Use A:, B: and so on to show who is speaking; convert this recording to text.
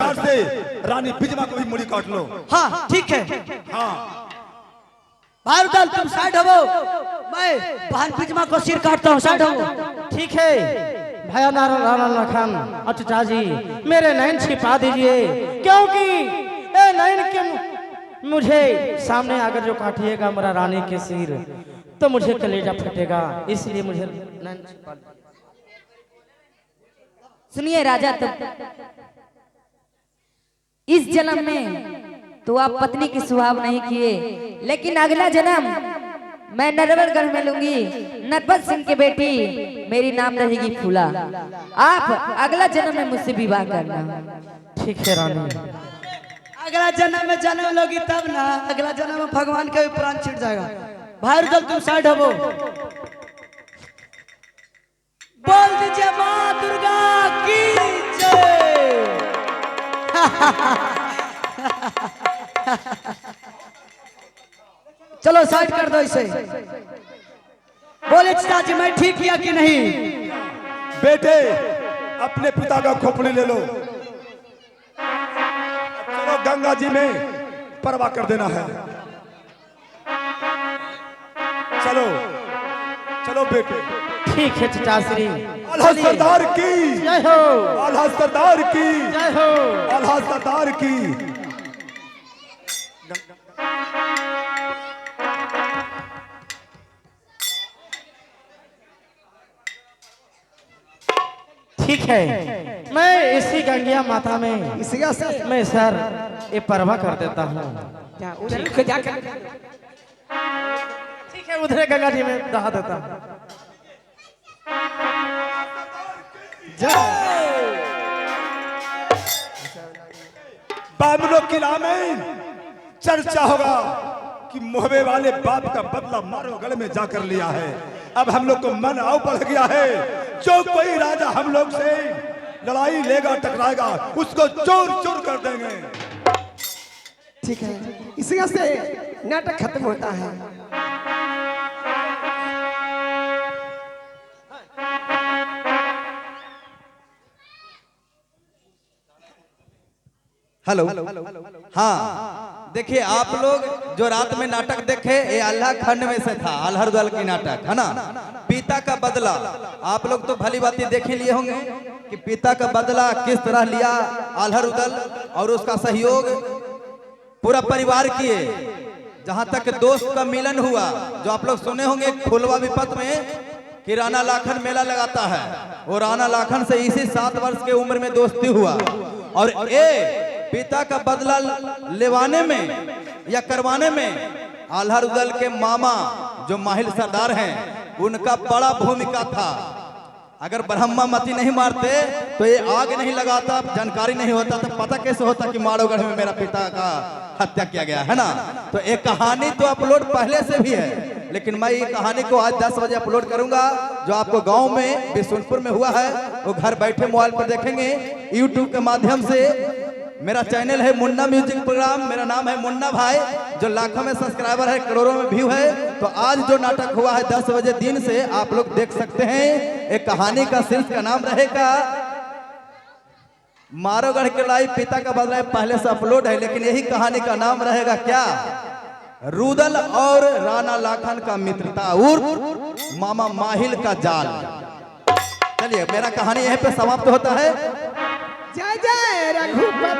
A: साथ से रानी बिजमा को भी मुड़ी काट लो।
B: हाँ ठीक है।
A: हाँ
B: भारुदल तुम साइड हो, मैं बहन बिजमा को सिर काटता हूँ, साइड हो।
C: ठीक है भैया राणा लखन और चाचा जी मेरे नैन छिपा दीजिए, क्योंकि ए नैन के मुझे सामने आकर जो काटिएगा मेरा रानी के सिर तो मुझे कलेजा फटेगा, इसलिए मुझे नैन छिपा दीजिए।
D: सुनिए राजा, तब इस जन्म में तो आप पत्नी की सुहाव नहीं किए, लेकिन अगला जन्म मैं नरवरगढ़ में लूंगी। नरपत सिंह की बेटी मेरी नाम रहेगी फूला। आप अगला जन्म में मुझसे विवाह करना।
C: ठीक है रानी।
B: अगला जन्म में जन्म लोगी तब ना, अगला जन्म में भगवान का भी प्राण छिड़ जाएगा। भारुदल तुम साइड हो, बोल दीजिए माँ दुर्गा की जय। चलो साइड कर दो इसे। बोले चाचा मैं ठीक किया कि नहीं?
A: बेटे अपने पिता का खोपड़ी ले लो, चलो गंगा जी में परवाह कर देना है। चलो चलो बेटे।
C: ठीक है चाचा श्री।
A: आल्हा सरदार की
C: जय हो,
A: आल्हा सरदार की
C: जय हो।
A: आल्हा सरदार की।
C: ठीक है मैं इसी गंगिया माता में
B: इसी से
C: मैं सर ये परवा कर देता हूँ।
B: क्या उधर को जाकर
C: ठीक है उधर गंगा जी में दहा देता हूँ।
A: बामनो किला में चर्चा होगा कि मोहबे वाले बाप का बदला मारोगढ़ में जाकर लिया है। अब हम लोग को मन आव बढ़ गया है, जो कोई राजा हम लोग से लड़ाई लेगा टकराएगा उसको चोर चोर कर देंगे।
B: ठीक है, इसी से नाटक खत्म होता है।
E: हेलो हाँ देखिए आप लोग जो रात में नाटक देखे ये अल्लाह खंड में से था, अल्हर दल की नाटक है ना, पिता का बदला। आप लोग तो भली बात देख ही लिए होंगे कि पिता का बदला किस तरह लिया अल्हर दल, और उसका सहयोग पूरा परिवार किए। जहां तक दोस्त का मिलन हुआ, जो आप लोग सुने होंगे फुलवा विपत में कि राणा लाखन मेला लगाता है, वो राणा लाखन से इसी 7 वर्ष के उम्र में दोस्ती हुआ। और ये पिता का बदला लेवाने में या करवाने में आल्हा रुदल के मामा जो माहिल सरदार हैं उनका बड़ा भूमिका था। अगर ब्रह्मा मती नहीं मारते तो ये आग नहीं लगाता, जानकारी नहीं होता, तो पता कैसे होता कि माड़ोगढ़ में मेरा पिता का हत्या किया गया है ना। तो एक कहानी तो अपलोड पहले से भी है, लेकिन मैं ये कहानी को आज 10 बजे अपलोड करूंगा। जो आपको गांव में बिशुनपुर में हुआ है वो घर बैठे मोबाइल पर देखेंगे, यूट्यूब के माध्यम से। मेरा चैनल है मुन्ना म्यूजिक प्रोग्राम, मेरा नाम है मुन्ना भाई, जो लाखों में सब्सक्राइबर है, करोड़ों में व्यू है। तो आज जो नाटक हुआ है 10 बजे दिन से आप लोग देख सकते हैं। एक कहानी का शीर्ष का नाम रहेगा मारोगढ़ के लड़ाई पिता का बदला, पहले से अपलोड है, लेकिन यही कहानी का नाम रहेगा क्या, रुदल और राणा लाखन का मित्रता उर्फ मामा माहिल का जाल। चलिए मेरा कहानी यहीं पे समाप्त होता है।
B: जय जय रघुपति।